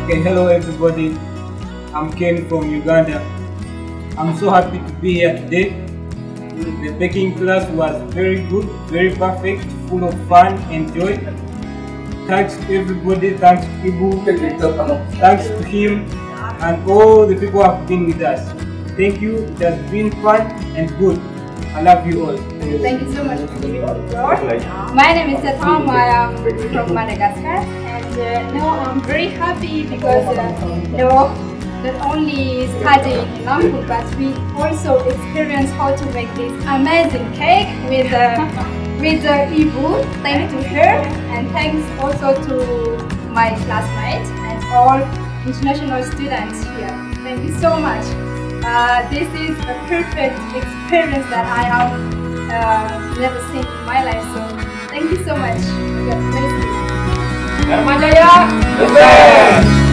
Okay, hello everybody. I'm Ken from Uganda. I'm so happy to be here today. The baking class was very good, very perfect, full of fun and joy. Thanks to everybody, thanks to Ibu, thanks to him and all the people who have been with us. Thank you, it has been fun and good. I love you all. Thank you so much for giving me the floor. My name is Darmajaya. I'm from Madagascar, and now I'm very happy because not only studying in Lampu, but we also experience how to make this amazing cake with Ibu. Thanks to her, and thanks also to my classmates and all international students here. Thank you so much. This is a perfect experience that I have never seen in my life. So thank you so much. God bless you. Darmajaya, the best!